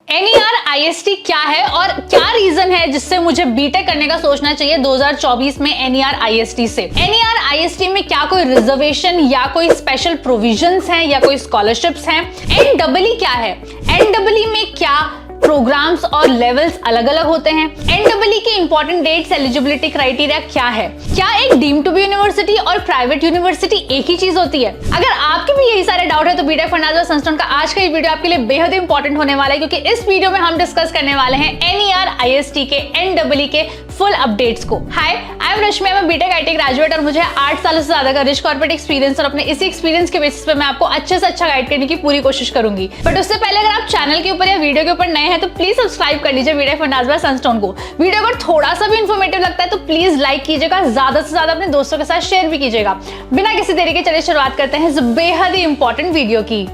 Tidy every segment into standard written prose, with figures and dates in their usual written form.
NER-IST क्या है और क्या रीजन है जिससे मुझे बीटेक करने का सोचना चाहिए 2024 में NER-IST से। NER-IST में क्या कोई रिजर्वेशन या कोई स्पेशल प्रोविजंस हैं या कोई स्कॉलरशिप्स हैं? NEE क्या है? NEE में क्या प्रोग्राम्स और लेवल्स अलग अलग होते हैं? NEE के इंपॉर्टेंट डेट्स, एलिजिबिलिटी क्राइटेरिया क्या है? क्या एक डीम्ड टू बी यूनिवर्सिटी और प्राइवेट यूनिवर्सिटी एक ही चीज होती है? अगर आपके भी यही सारे डाउट है तो बीटेक फर्नांडो संस्थान का आज का ये वीडियो आपके लिए बेहद इंपॉर्टेंट होने वाला है, क्योंकि इस वीडियो में हम डिस्कस करने वाले हैं NER-IST के NEE के फुल अपडेट्स को। हाय, आई एम रश्मि, मैं बीटेक आईटी ग्रेजुएट और मुझे 8 सालों से ज्यादा का रिच कॉर्पोरेट एक्सपीरियंस और अपने इसी एक्सपीरियंस के बेसिस पे मैं आपको अच्छे से अच्छा गाइड करने की पूरी कोशिश करूंगी। बट उससे पहले अगर आप चैनल के ऊपर या वीडियो के ऊपर नए हैं तो प्लीज सब्सक्राइब कर लीजिए बीटेक फर्नांडो संस्थान को। वीडियो अगर थोड़ा सा भी इन्फॉर्मेटिव लगता है तो प्लीज लाइक कीजिएगा, ज्यादा से ज्यादा अपने दोस्तों के साथ शेयर भी कीजिएगा। बिना किसी देरी के चलिए शुरुआत करते हैं इस बेहद ही इंपॉर्टेंट वीडियो की।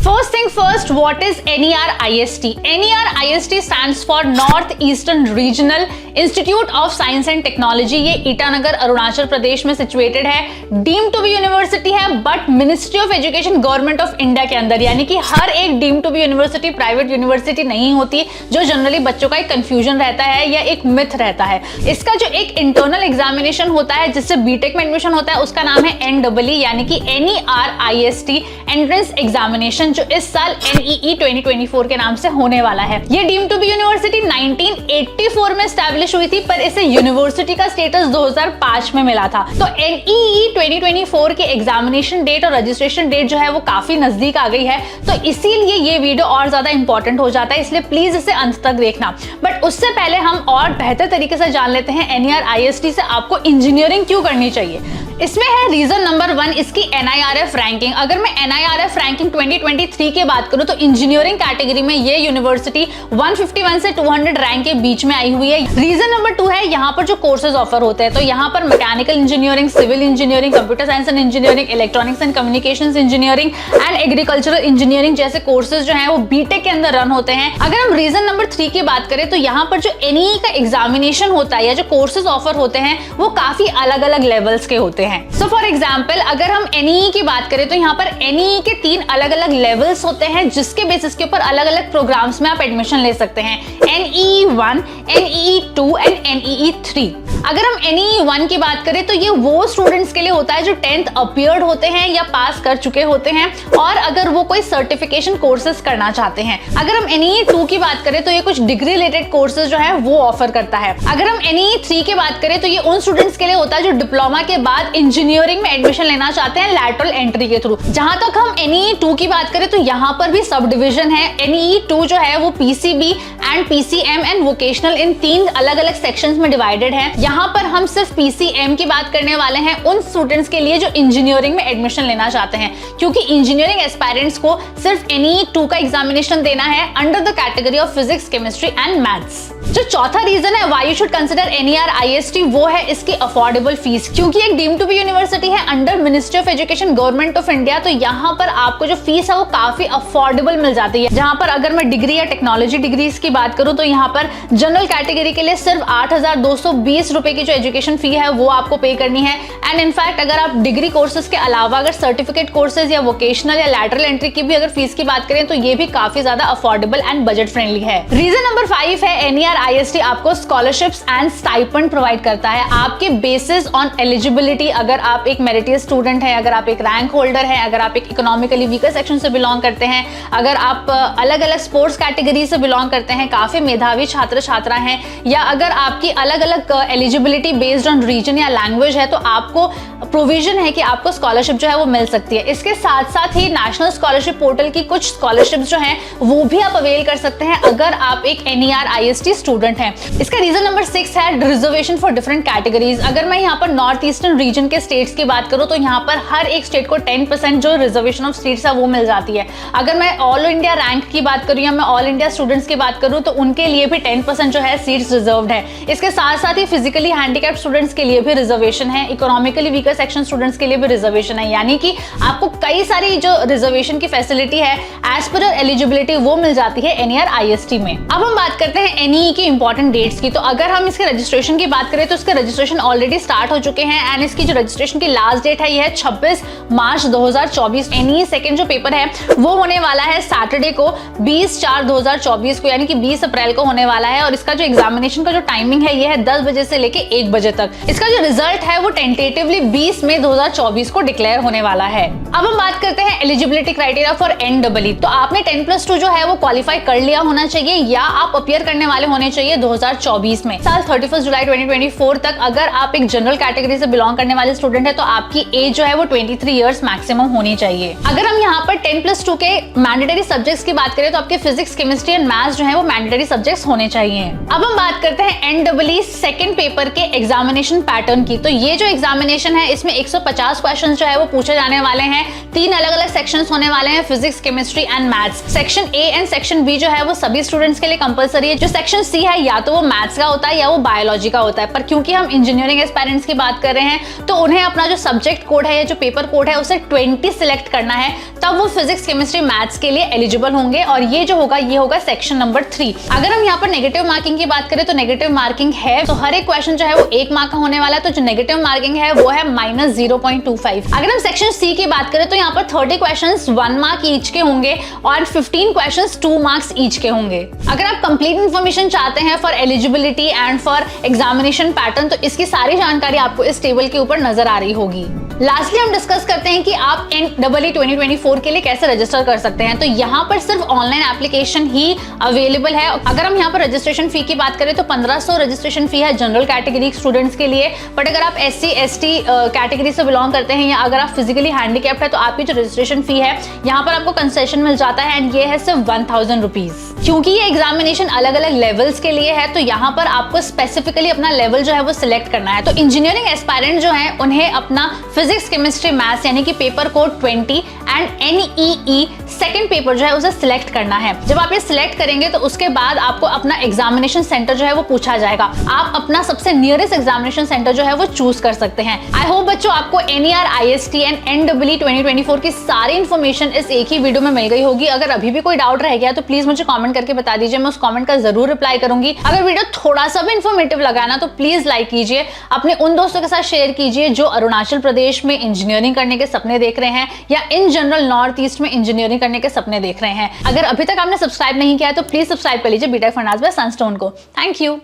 First thing first, what is NER-IST? NER-IST stands for North Eastern Regional Institute of Science and Technology। ये ईटानगर अरुणाचल प्रदेश में सिचुएटेड है। डीम्ड टू बी यूनिवर्सिटी है but ministry of education government of India के अंदर, यानी कि हर एक deemed to be university private university नहीं होती, जो जनरली बच्चों का एक कंफ्यूजन रहता है या एक मिथ रहता है। इसका जो एक इंटरनल एग्जामिनेशन होता है जिससे बीटेक में एडमिशन होता है उसका नाम है NEE, यानी कि NER-IST एंट्रेंस एग्जामिनेशन, जो इस साल NEE 2024 के नाम से होने वाला है। ये डीम्ड टू बी यूनिवर्सिटी 1984 में एस्टैब्लिश हुई थी, पर इसे यूनिवर्सिटी का स्टेटस 2005 में मिला था। तो NEE 2024 के एग्जामिनेशन डेट और रजिस्ट्रेशन डेट जो है वो काफी नजदीक आ गई है, तो इसीलिए ये वीडियो और ज्यादा इंपॉर्टेंट हो जाता है, इसलिए प्लीज इसे अंत तक देखना। बट उससे पहले हम और बेहतर तरीके से जान लेते हैं NER-IST से आपको इंजीनियरिंग क्यों करनी चाहिए। इसमें है रीजन नंबर 1, इसकी NIRF रैंकिंग। अगर मैं NIRF रैंकिंग 2023 की बात करूं तो इंजीनियरिंग कैटेगरी में ये यूनिवर्सिटी 151 से 200 रैंक के बीच में आई हुई है। रीजन नंबर 2 है यहाँ पर जो कोर्सेज ऑफर होते हैं, तो यहाँ पर mechanical engineering, civil engineering, computer science and engineering, electronics and communications engineering and agricultural engineering जैसे कोर्सेज जो है वो बीटेक के अंदर रन होते हैं। अगर हम रीजन नंबर 3 की बात करें तो यहाँ पर जो NEE का एग्जामिनेशन होता है या जो कोर्सेज ऑफर होते हैं वो काफी अलग अलग लेवल्स के होते हैं। सो फॉर एग्जाम्पल, अगर हम NEE की बात करें तो यहाँ पर NEE के 3 अलग अलग लेवल्स होते हैं जिसके बेसिस के ऊपर अलग अलग प्रोग्राम्स में आप एडमिशन ले सकते हैं। NEE1, NEE2 and NEE3। अगर हम NEE1 की बात करें तो ये वो स्टूडेंट्स के लिए होता है जो 10th अपीयर्ड होते हैं या पास कर चुके होते हैं और अगर वो कोई सर्टिफिकेशन कोर्सेज करना चाहते हैं। अगर हम NEE2 की बात करें तो ये कुछ डिग्री रिलेटेड कोर्सेज जो है वो ऑफर करता है। अगर हम NEE3 की बात करें तो ये उन स्टूडेंट्स के लिए होता है जो डिप्लोमा के बाद इंजीनियरिंग में एडमिशन लेना चाहते हैं लैटरल एंट्री के थ्रू। जहां तक हम NEE2 की बात करें तो यहाँ पर भी सब डिविजन है। NEE2 जो है वो PCB and PCM and vocational in 3 अलग अलग सेक्शंस में डिवाइडेड है। यहाँ पर हम सिर्फ PCM की बात करने वाले हैं उन स्टूडेंट्स के लिए जो इंजीनियरिंग में एडमिशन लेना चाहते हैं, क्योंकि इंजीनियरिंग एस्पायरेंट्स को सिर्फ NEE2 का एग्जामिनेशन देना है under the category of physics, chemistry and maths. जो चौथा रीजन है why you should consider NER-IST वो है इसकी अफोर्डेबल फीस। क्योंकि एक डीम्ड टू बी यूनिवर्सिटी है under ministry of education government of India, तो यहाँ पर आपको जो फीस है वो काफी अफोर्डेबल मिल जाती है। जहां पर अगर मैं डिग्री या टेक्नोलॉजी डिग्रीज की बात करूं तो यहाँ पर जनरल कैटेगरी के लिए सिर्फ 8,220 रुपए की जो एजुकेशन फी है वो आपको पे करनी है। एंड इनफैक्ट अगर आप डिग्री कोर्सेज के अलावा अगर सर्टिफिकेट कोर्सेज या वोकेशनल या लैटरल एंट्री की भी अगर फीस की बात करें तो ये भी काफी ज्यादा अफोर्डेबल एंड बजट फ्रेंडली है। रीजन नंबर 5 है NER-IST आपको स्कॉलरशिप्स एंड स्टाइपेंड प्रोवाइड करता है आपके बेसिस ऑन एलिजिबिलिटी। अगर आप एक मेरिटियस स्टूडेंट हैं, अगर आप एक रैंक होल्डर हैं, अगर आप एक इकोनॉमिकली वीकर सेक्शन से बिलोंग करते हैं, अगर आप अलग अलग स्पोर्ट्स कैटेगरी से बिलोंग करते हैं, काफी मेधावी छात्र छात्रा हैं, या अगर आपकी अलग अलग एलिजिबिलिटी बेस्ड ऑन रीजन या लैंग्वेज है तो आपको प्रोविजन है कि आपको स्कॉलरशिप जो है वो मिल सकती है। इसके साथ साथ ही नेशनल स्कॉलरशिप पोर्टल की कुछ स्कॉलरशिप्स जो हैं वो भी आप अवेल कर सकते हैं अगर आप एक NER-IST स्टूडेंट हैं। इसका रीजन नंबर 6 है रिजर्वेशन फॉर डिफरेंट कैटेगरीज। अगर मैं यहाँ पर नॉर्थ ईस्टर्न रीजन के स्टेट्स की बात करूँ तो यहाँ पर हर एक स्टेट को 10% जो रिजर्वेशन ऑफ सीट्स है वो मिल जाती है। अगर मैं ऑल इंडिया रैंक की बात करूँ या मैं ऑल इंडिया स्टूडेंट्स की बात करूँ तो उनके लिए भी 10% जो है सीट्स रिजर्व्ड है। इसके साथ साथ ही फिजिकली हैंडीकैप्ड स्टूडेंट्स के लिए भी रिजर्वेशन है, इकोनॉमिकली वीकर सेक्शन स्टूडेंट्स के लिए भी रिजर्वेशन है, यानी कि आपको कई सारी जो रिजर्वेशन की फैसिलिटी है एज पर एलिजिबिलिटी वो मिल जाती है NER-IST में। अब हम बात करते हैं NEE की इंपॉर्टेंट डेट्स की। तो अगर हम इसके रजिस्ट्रेशन की बात करें तो इसके रजिस्ट्रेशन ऑलरेडी स्टार्ट हो चुके हैं एंड इसकी जो रजिस्ट्रेशन की लास्ट डेट है ये है 26 मार्च 2024। एनी सेकंड जो पेपर है वो होने वाला है सैटरडे को 20/4/2024 को, यानी कि 20 अप्रैल को होने वाला है। और इसका जो एग्जामिनेशन का जो टाइमिंग है ये है 10 बजे से लेके 1 बजे तक। इसका जो रिजल्ट है वो टेंटेटिवली 20 मई 2024 को डिक्लेयर होने वाला है। अब हम बात करते हैं एलिजिबिलिटी क्राइटेरिया फॉर NEE। तो आपने 10+2 जो है वो क्वालिफाई कर लिया होना चाहिए या आप अपियर करने वाले होने चाहिए 2024 में। साल 31 जुलाई 2024 तक अगर आप एक जनरल कैटेगरी से बिलोंग करने वाले स्टूडेंट है तो आपकी एज जो है वो 23 ईयर्स मैक्सिमम होनी चाहिए। अगर हम यहाँ पर 10+2 के मैंडेटरी सब्जेक्ट्स की बात करें तो आपके फिजिक्स, केमिस्ट्री एंड मैथ्स जो है वो मैंडेटरी सब्जेक्ट्स होने चाहिए। अब हम बात करते हैं NEE सेकंड पेपर के एग्जामिनेशन पैटर्न की। तो ये जो एग्जामिनेशन है इसमें 150 क्वेश्चन जो है वो पूछे जाने वाले हैं। 3 अलग अलग सेक्शंस होने वाले हैं, physics, chemistry and maths. Section A and section B जो है वो सभी स्टूडेंट्स के लिए कंपलसरी है। जो सेक्शन C है या तो वो मैथ्स का होता है या वो बायोलॉजी का होता है, पर क्योंकि हम इंजीनियरिंग एस्पायरेंट्स की बात कर रहे हैं तो उन्हें अपना जो सब्जेक्ट कोड है या जो पेपर कोड है उसे 20 सिलेक्ट करना है, तब वो फिजिक्स, केमिस्ट्री, मैथ्स के लिए एलिजिबल होंगे। और ये जो होगा ये होगा सेक्शन नंबर 3। अगर हम यहाँ पर नेगेटिव मार्किंग की बात करें तो नेगेटिव मार्किंग है तो हर एक क्वेश्चन जो है वो 1 मार्क का होने वाला है। तो जो नेगेटिव मार्किंग है वो है -0.25। अगर हम सेक्शन C की बात करें तो यहाँ पर 30 क्वेश्चंस 1 मार्क ईच के होंगे और 15 क्वेश्चंस 2 मार्क्स ईच के होंगे। अगर आप कंप्लीट इन्फॉर्मेशन चाहते हैं for eligibility and for examination pattern तो इसकी सारी जानकारी आपको इस टेबल के ऊपर नजर आ रही होगी। लास्टली हम डिस्कस करते हैं कि आप NEE 2024 के लिए कैसे रजिस्टर कर सकते हैं। तो यहाँ पर सिर्फ ऑनलाइन एप्लीकेशन ही अवेलेबल है। अगर हम यहाँ पर रजिस्ट्रेशन फी की बात करें तो 1500 रजिस्ट्रेशन फी है जनरल कैटेगरी स्टूडेंट्स के लिए। बट अगर आप SC ST कैटेगरी से बिलोंग करते हैं या अगर आप फिजिकली हैंडीकैप्ड है तो आपकी जो रजिस्ट्रेशन फी है यहाँ पर आपको कंसेशन मिल जाता है एंड ये है सिर्फ 1000 रुपीज। क्योंकि ये एग्जामिनेशन अलग अलग लेवल्स के लिए है तो यहाँ पर आपको स्पेसिफिकली अपना लेवल जो है वो सिलेक्ट करना है। तो इंजीनियरिंग एस्पायरेंट जो है उन्हें अपना फिजिक्स, केमिस्ट्री, मैथ्स यानी कि paper code 20 and NEE second paper जो है उसे सिलेक्ट करना है। जब आप ये सिलेक्ट करेंगे तो उसके बाद आपको अपना एग्जामिनेशन सेंटर जो है वो पूछा जाएगा। आप अपना सबसे नियरेस्ट एग्जामिनेशन सेंटर जो है वो चूज कर सकते हैं। आई होप बच्चों आपको NER, IST एंड NEE 2024 की सारी इन्फॉर्मेशन इस एक ही वीडियो में मिल गई होगी। अगर अभी भी कोई डाउट रह गया तो प्लीज मुझे कमेंट करके बता दीजिए, मैं उस कमेंट का जरूर रिप्लाई करूंगी। अगर वीडियो थोड़ा सा भी इन्फॉर्मेटिव लगा ना तो प्लीज लाइक कीजिए, अपने उन दोस्तों के साथ शेयर कीजिए जो अरुणाचल प्रदेश में इंजीनियरिंग करने के सपने देख रहे हैं या इन जनरल नॉर्थ ईस्ट में इंजीनियरिंग करने के सपने देख रहे हैं। अगर अभी तक आपने सब्सक्राइब नहीं किया है तो प्लीज सब्सक्राइब कर लीजिए BTech Finance by Sunstone को। Thank you.